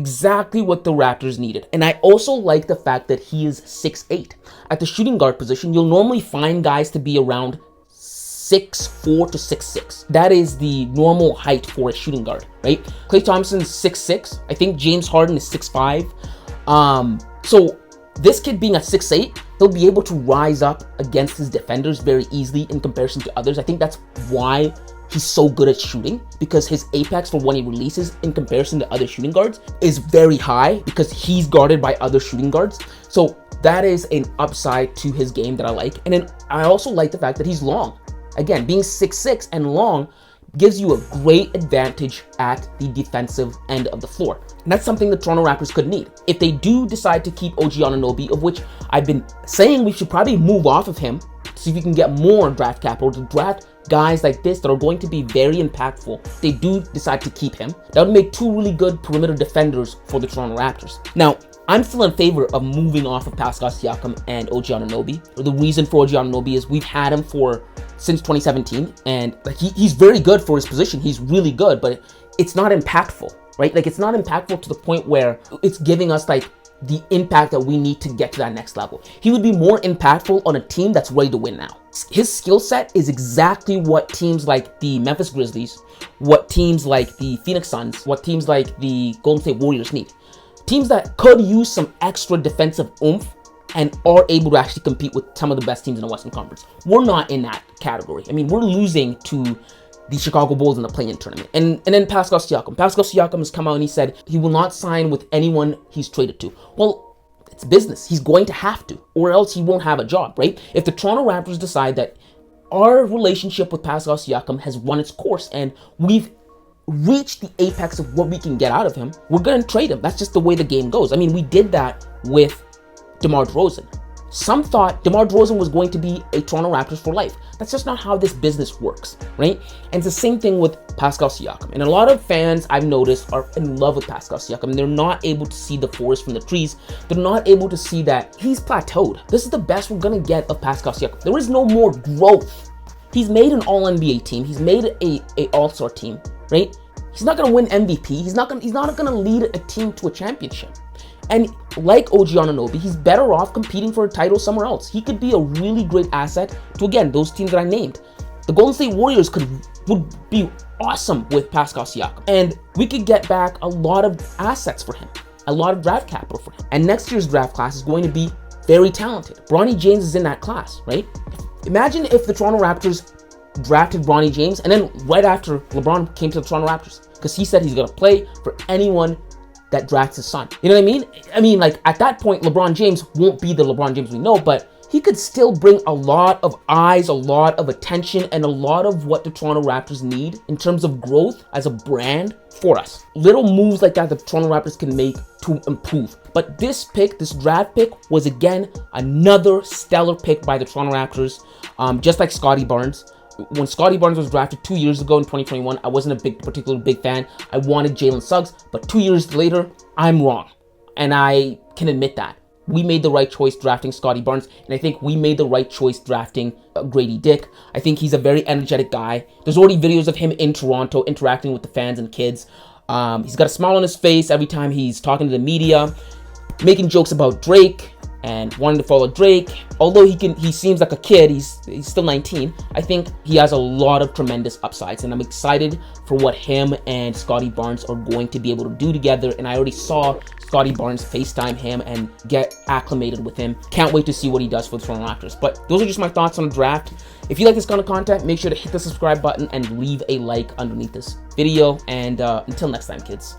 Exactly what the Raptors needed. And I also like the fact that he is 6'8". At the shooting guard position, you'll normally find guys to be around 6'4" to 6'6". That is the normal height for a shooting guard, right? Klay Thompson's 6'6". I think James Harden is 6'5". So this kid being at 6'8", he'll be able to rise up against his defenders very easily in comparison to others. I think that's why he's so good at shooting, because his apex for when he releases in comparison to other shooting guards is very high because he's guarded by other shooting guards. So that is an upside to his game that I like. And then I also like the fact that he's long. Again, being 6'6" and long gives you a great advantage at the defensive end of the floor. And that's something the Toronto Raptors could need. If they do decide to keep OG Anunoby, of which I've been saying we should probably move off of him to see if we can get more draft capital to draft guys like this that are going to be very impactful. If they do decide to keep him, that would make two really good perimeter defenders for the Toronto Raptors. Now, I'm still in favor of moving off of Pascal Siakam and OG Anunoby. The reason for OG Anunoby is we've had him since 2017, and he's very good for his position. He's really good, but it's not impactful, right? Like, it's not impactful to the point where it's giving us like the impact that we need to get to that next level. He would be more impactful on a team that's ready to win now. His skill set is exactly what teams like the Memphis Grizzlies, what teams like the Phoenix Suns, what teams like the Golden State Warriors need. Teams that could use some extra defensive oomph and are able to actually compete with some of the best teams in the Western Conference. We're not in that category. I mean, we're losing to the Chicago Bulls in the play-in tournament. And then Pascal Siakam. Pascal Siakam has come out and he said he will not sign with anyone he's traded to. Well, it's business. He's going to have to, or else he won't have a job, right? If the Toronto Raptors decide that our relationship with Pascal Siakam has run its course and we've reached the apex of what we can get out of him, we're going to trade him. That's just the way the game goes. I mean, we did that with DeMar DeRozan. Some thought DeMar DeRozan was going to be a Toronto Raptors for life. That's just not how this business works, right? And it's the same thing with Pascal Siakam. And a lot of fans I've noticed are in love with Pascal Siakam. They're not able to see the forest from the trees. They're not able to see that he's plateaued. This is the best we're going to get of Pascal Siakam. There is no more growth. He's made an All-NBA team. He's made a All-Star team, right? He's not going to win MVP. He's not going to lead a team to a championship. And like OG Anunoby, he's better off competing for a title somewhere else. He could be a really great asset to, again, those teams that I named. The Golden State Warriors would be awesome with Pascal Siakam. And we could get back a lot of assets for him, a lot of draft capital for him. And next year's draft class is going to be very talented. Bronny James is in that class, right? Imagine if the Toronto Raptors drafted Bronny James and then right after LeBron came to the Toronto Raptors, because he said he's going to play for anyone that drafts his son. You know what I mean? I mean, like, at that point, LeBron James won't be the LeBron James we know, but he could still bring a lot of eyes, a lot of attention, and a lot of what the Toronto Raptors need in terms of growth as a brand for us. Little moves like that the Toronto Raptors can make to improve. But this draft pick, was again another stellar pick by the Toronto Raptors, just like Scottie Barnes. When Scottie Barnes was drafted 2 years ago in 2021, I wasn't a particularly big fan. I wanted Jalen Suggs, but 2 years later, I'm wrong. And I can admit that. We made the right choice drafting Scottie Barnes, and I think we made the right choice drafting Gradey Dick. I think he's a very energetic guy. There's already videos of him in Toronto interacting with the fans and kids. He's got a smile on his face every time he's talking to the media, making jokes about Drake and wanting to follow Drake. Although he seems like a kid, he's still 19. I think he has a lot of tremendous upsides, and I'm excited for what him and Scottie Barnes are going to be able to do together. And I already saw Scottie Barnes FaceTime him and get acclimated with him. Can't wait to see what he does for the Toronto Raptors. But those are just my thoughts on the draft. If you like this kind of content, make sure to hit the subscribe button and leave a like underneath this video. And until next time, kids.